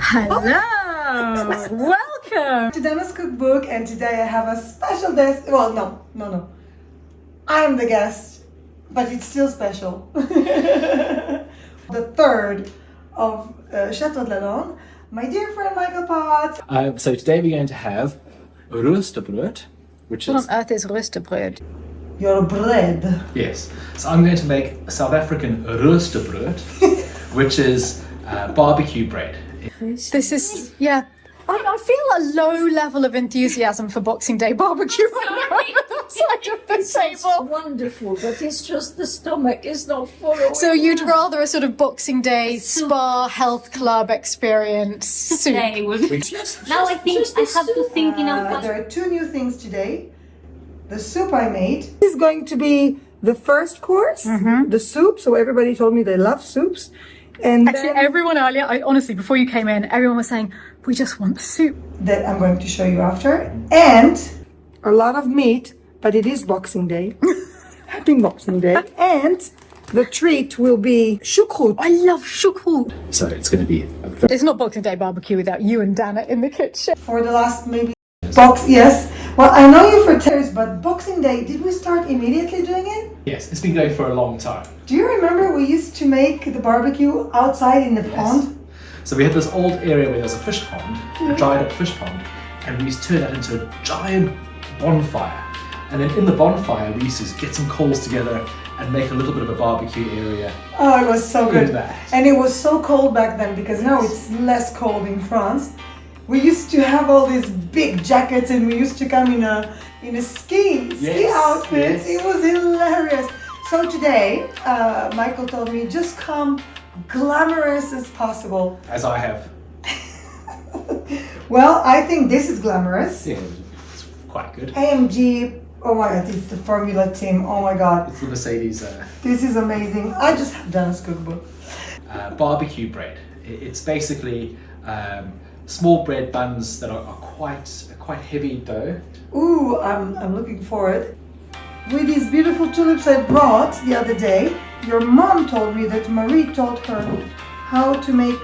Hello, welcome to Dana's Cookbook, and today I have a special guest. Well, no. I'm the guest, but it's still special. The third of Château de la Lande, my dear friend Michael Potts. So today we're going to have roosterbröd, which What is... on earth is roosterbröd? Your bread. Yes. So I'm going to make a South African roosterbröd, which is barbecue bread. This is, yeah. I feel a low level of enthusiasm for Boxing Day barbecue right now on the side of the It's table. wonderful, but it's just the stomach is not full. So you'd rather a sort of Boxing Day spa health club experience soup? Now I think I have to think in a There are two new things today. The soup I made is going to be the first course, the soup. So everybody told me they love soups. And Actually, then everyone earlier, honestly, before you came in, everyone was saying, we just want soup. that I'm going to show you after. And a lot of meat, but it is Boxing Day. Happy Boxing Day. And the treat will be choucroute. I love choucroute. So it's going to be It's not Boxing Day barbecue without you and Dana in the kitchen. For the last maybe yes. Well, I know you for 10 years, but Boxing Day, did we start immediately doing it? Yes, it's been going for a long time. Do you remember we used to make the barbecue outside in the pond? So we had this old area where there was a fish pond, a dried up fish pond, and we used to turn that into a giant bonfire. And then in the bonfire, we used to get some coals together and make a little bit of a barbecue area. Oh, it was so good. That. And it was so cold back then because now it's less cold in France. We used to have all these big jackets and we used to come in a ski outfit. Yes. It was hilarious. So today, Michael told me just come glamorous as possible. As I have. Well, I think this is glamorous. Yeah, it's quite good. AMG, oh my god, it's the Formula team. Oh my god, It's the Mercedes this is amazing. I just have done a cookbook. barbecue bread. It's basically small bread buns that are quite heavy dough. Ooh, I'm looking forward. With these beautiful tulips I brought the other day, your mom told me that Marie taught her how to make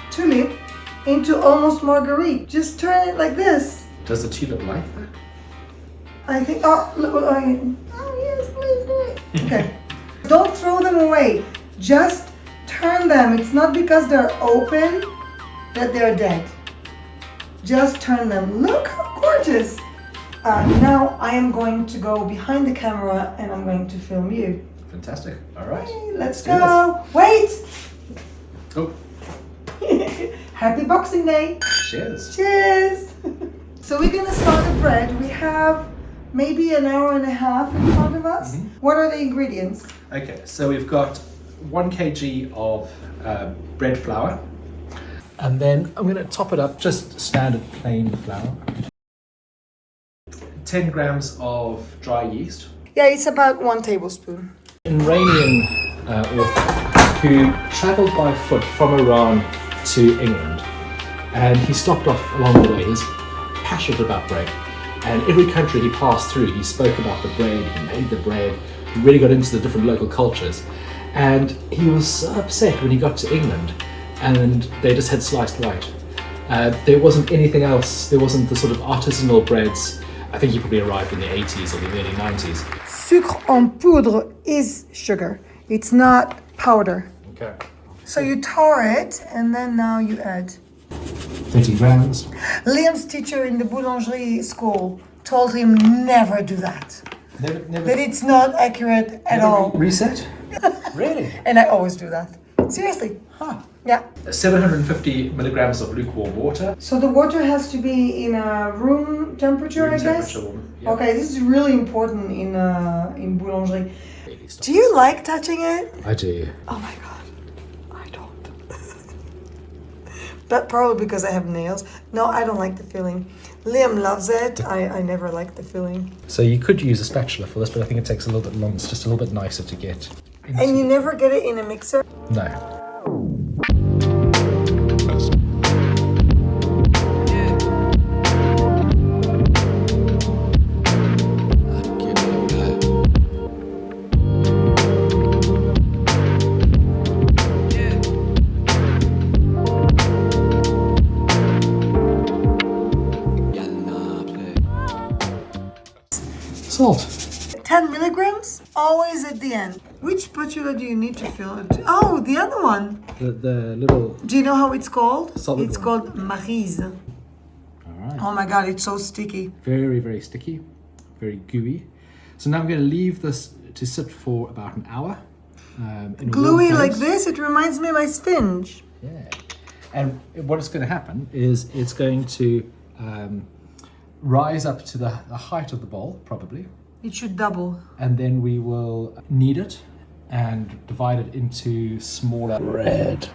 tulip into almost marguerite. Just turn it like this. Does the tulip like that? I think, oh yes, please do it. Okay. Don't throw them away. Just turn them. It's not because they're open that they're dead. Just turn them. Look how gorgeous. Now I am going to go behind the camera and I'm going to film you. Fantastic. All right. Hey, let's go. Wait. Oh, Happy Boxing Day. cheers. Cheers. So we're gonna start the bread. We have maybe an hour and a half in front of us. What are the ingredients? Okay, so we've got 1 kg of bread flour. And then I'm going to top it up, just standard plain flour. 10 grams of dry yeast. Yeah, it's about 1 tablespoon. An Iranian author who travelled by foot from Iran to England, and he stopped off along the way. He's passionate about bread, and every country he passed through, he spoke about the bread, he made the bread, he really got into the different local cultures. And he was so upset when he got to England and they just had sliced white. There wasn't anything else, there wasn't the sort of artisanal breads. I think he probably arrived in the 80s or the early 90s. Sucre en poudre is sugar. It's not powder. Okay. So you tar it and then now you add. 30 grams. Liam's teacher in the boulangerie school told him never do that. That it's not accurate at all. Reset? Really? And I always do that. Seriously. Huh. Yeah. 750 milligrams of lukewarm water. So the water has to be in a room temperature, Room I guess? temperature, yeah. Okay, this is really important in boulangerie. Do you like touching it? I do. Oh my god, I don't. But probably because I have nails. No, I don't like the feeling. Liam loves it. I never like the feeling. So you could use a spatula for this, but I think it takes a little bit longer. It's just a little bit nicer to get into. And you never get it in a mixer? No. salt. 10 milligrams, always at the end. Which spatula do you need to fill it? Oh, the other one. The little... Do you know how it's called? Solid It's one. called Maryse. All right. Oh my God, it's so sticky. Very, very sticky. Very gooey. So now I'm going to leave this to sit for about an hour. In a Gluey warm like place. this, it reminds me of my sphinge. Yeah. And what is going to happen is it's going to rise up to the height of the bowl, probably. It should double. And then we will knead it and divide it into smaller bread.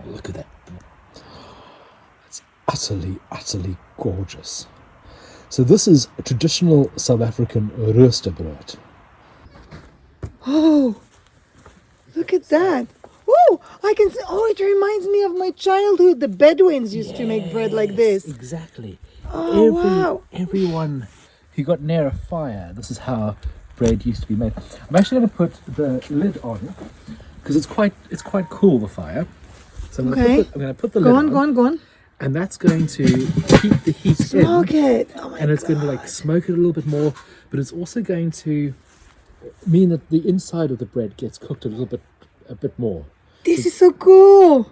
Look at that. It's utterly, utterly gorgeous. So this is a traditional South African roosterbrood. Oh, look at that. Oh, I can see. Oh, it reminds me of my childhood. The Bedouins used to make bread like this. Exactly. Oh, wow. Everyone who got near a fire, this is how bread used to be made. I'm actually going to put the lid on because it's quite cool, the fire. So I'm going to put the lid on. Go on. And that's going to keep the heat Smoke in. it. Oh my And it's going to like smoke it a little bit more, but it's also going to mean that the inside of the bread gets cooked a bit more. This is so cool.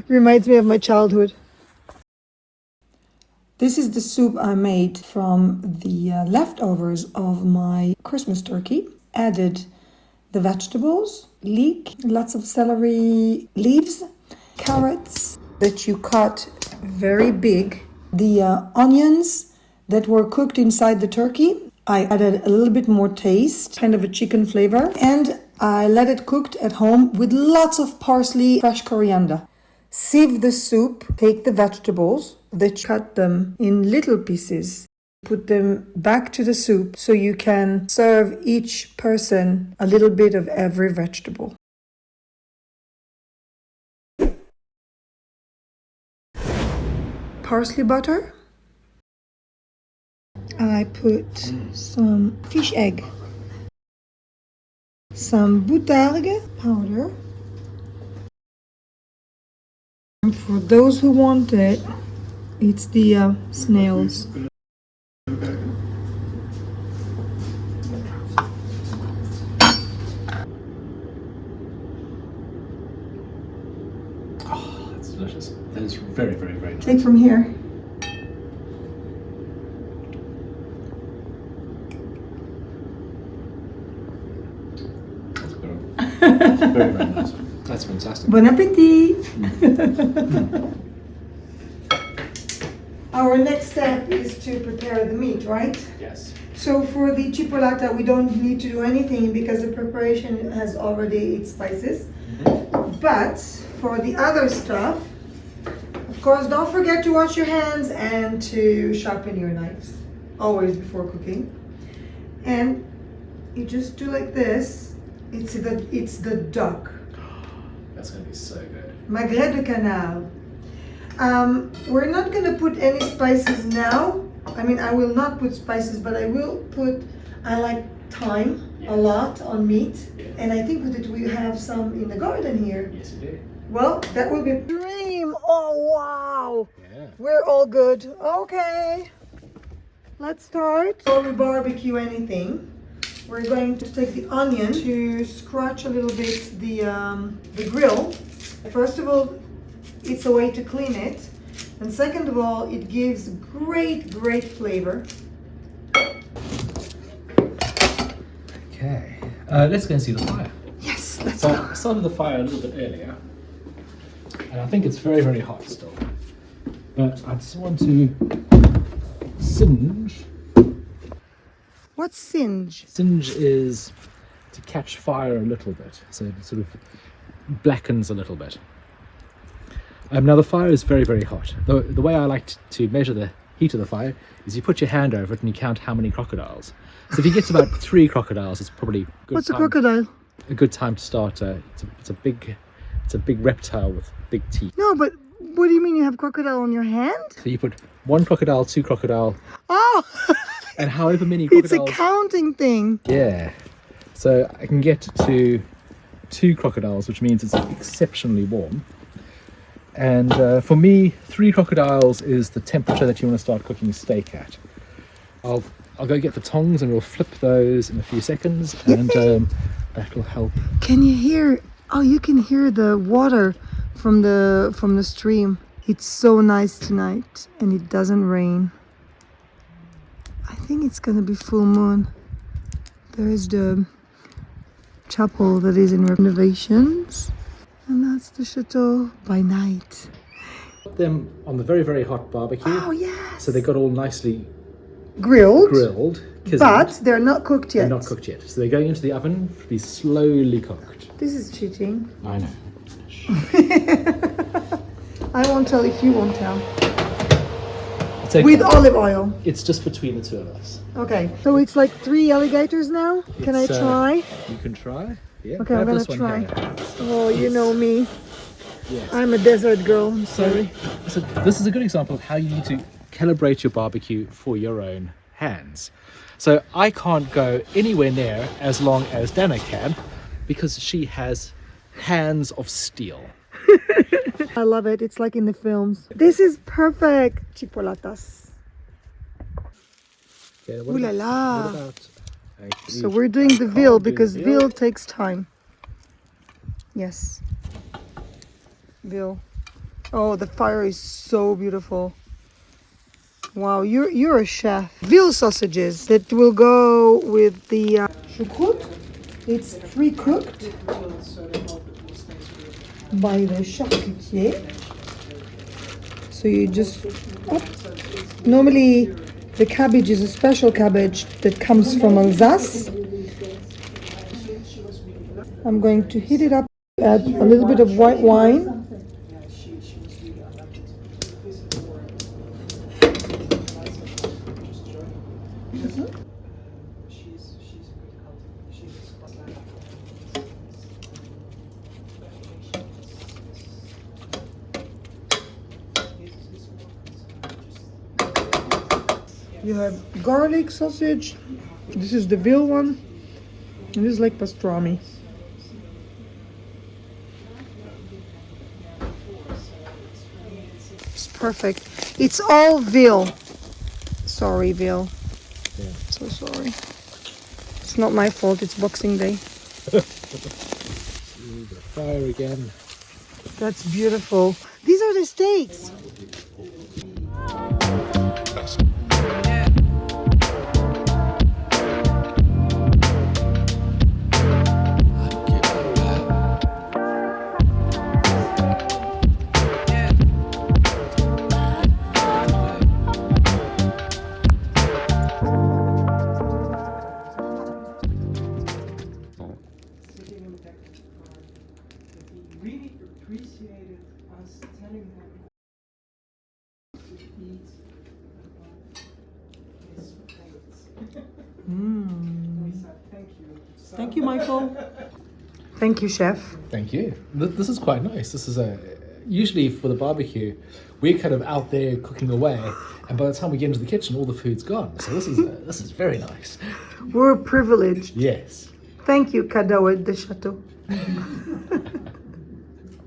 Reminds me of my childhood. This is the soup I made from the leftovers of my Christmas turkey. Added the vegetables, leek, lots of celery leaves, carrots that you cut very big, the onions that were cooked inside the turkey. I added a little bit more taste, kind of a chicken flavor, and I let it cooked at home with lots of parsley, fresh coriander. Sieve the soup, take the vegetables, then cut them in little pieces. Put them back to the soup so you can serve each person a little bit of every vegetable. Parsley butter. I put some fish egg, some boutargue powder. And for those who want it, it's the snails. Oh, that's delicious. That is very, very, very delicious. Take from here. Very, very nice. That's fantastic. Bon appetit! Our next step is to prepare the meat, right? Yes. So for the chipolata, we don't need to do anything because the preparation has already its spices. But for the other stuff, of course, don't forget to wash your hands and to sharpen your knives, always before cooking. And you just do like this. It's the duck. That's going to be so good. Magret de canard. We're not going to put any spices now. I mean, I will not put spices, but I like thyme a lot on meat. And I think that we have some in the garden here. Yes, we do. Well, that will be a dream. Oh, wow. Yeah. We're all good. Okay. Let's start. Before we barbecue anything, we're going to take the onion to scratch a little bit the grill. First of all, it's a way to clean it. And second of all, it gives great, great flavor. Okay. Let's go and see the fire. Yes, let's So go. I started the fire a little bit earlier. And I think it's very, very hot still. But I just want to singe. What's singe? Singe is to catch fire a little bit. So it sort of blackens a little bit. Now the fire is very, very hot. The way I like to measure the heat of the fire is you put your hand over it and you count how many crocodiles. So if you get to about 3 crocodiles, it's probably good. What's a crocodile? A good time to start. It's a big reptile with big teeth. No, but what do you mean you have crocodile on your hand? So you put 1 crocodile, 2 crocodile, Oh, and however many it's a crocodiles. counting thing. Yeah. So I can get to 2 crocodiles, which means it's exceptionally warm. And for me, 3 crocodiles is the temperature that you want to start cooking steak at. I'll I'll go get the tongs and we'll flip those in a few seconds, and that will help. Can you hear? Oh, you can hear the water from the stream. It's so nice tonight, and it doesn't rain. I think it's gonna be full moon. There is the chapel that is in renovations, and that's the chateau by night. Put them on the very, very hot barbecue. Oh yes. So they got all nicely Grilled, cuisined. but they're not cooked yet. They're not cooked yet. So they're going into the oven to be slowly cooked. This is cheating. I know. I won't tell if you won't tell. It's okay. With olive oil. It's just between the two of us. Okay, so it's like 3 alligators now. Can I It's, try? You can try. Yeah. Okay, I'm grab gonna this one try. here. Oh, you know me. Yes. I'm a desert girl. I'm sorry. So this is a good example of how you need to calibrate your barbecue for your own hands. So I can't go anywhere near as long as Dana can because she has hands of steel. I love it. It's like in the films. This is perfect. Chipolatas. Okay, Ooh la la. what about So we're doing the veal because veal takes time. Yes. Veal. Oh, the fire is so beautiful. Wow, you're a chef. Veal sausages that will go with the choucroute. It's pre-cooked by the charcutier. So you just normally the cabbage is a special cabbage that comes from Alsace. I'm going to heat it up, add a little bit of white wine. You have garlic sausage. This is the veal one. And this is like pastrami. It's perfect. It's all veal. Sorry, veal. Yeah. So sorry. It's not my fault. It's Boxing Day. the fire again. That's beautiful. These are the steaks. Really appreciated us telling them to eat his plates. We said thank you. Thank you, Michael. Thank you, chef. Thank you. This is quite nice. This is usually for the barbecue, we're kind of out there cooking away, and by the time we get into the kitchen, all the food's gone. So this is very nice. We're privileged. Yes. Thank you, Kadawed de Chateau.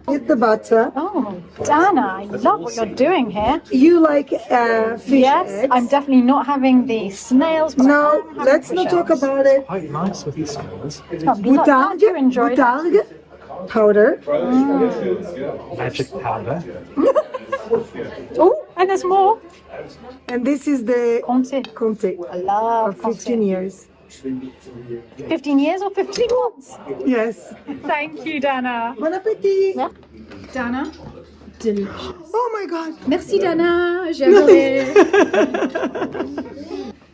Hit the butter. Oh, Dana, I love what you're doing here. You like fish Yes, eggs? I'm definitely not having the snails. But I No, am having let's fish not talk eggs. about it. Quite nice with these skewers. Oh, can't you enjoy it? Boutargue powder. Magic powder. Oh, and there's more. And this is the Conte. Conte I love of 15 Conte. years. 15 years or 15 months? Yes. Thank you, Dana. Bon appétit. Yeah. Dana, delicious. Oh my God. Merci Dana, j'ai adoré.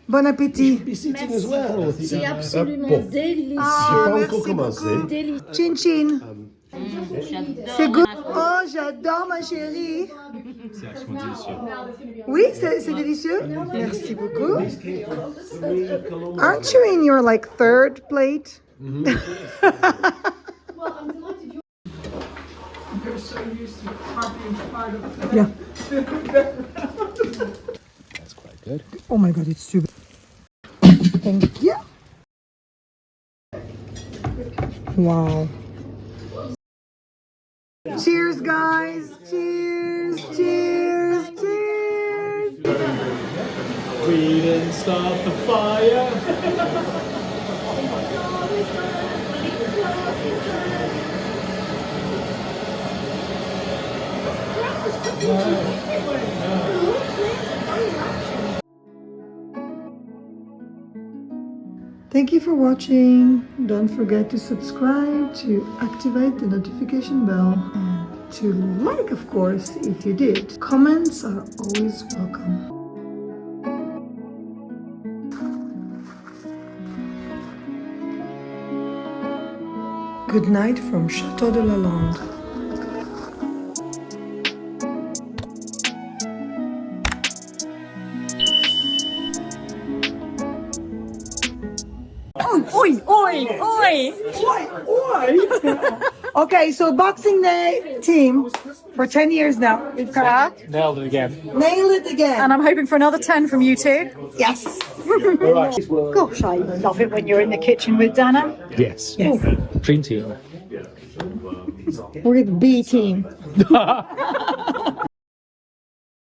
Bon appétit. Be sitting as well. C'est absolument délicieux. Ah, pas merci encore commencé. beaucoup. Délicieux. Chin chin. C'est good. Oh, j'adore ma chérie. Oui, c'est délicieux. Merci beaucoup. Aren't you in your like third plate? Yeah. That's quite good. Oh my God, it's too big. Thank you. Wow. Cheers, guys. Cheers, cheers, cheers. and start the fire. Thank you for watching. Don't forget to subscribe, to activate the notification bell, and to like, of course, if you did. Comments are always welcome. Good night from Château de la Lande. Okay, so Boxing Day team for 10 years now. We've got Nailed it again. nailed it again. And I'm hoping for another 10 from you two. Yes. All right. Gosh, I love it when you're in the kitchen with Dana. Yes. Dream team. We're the B team.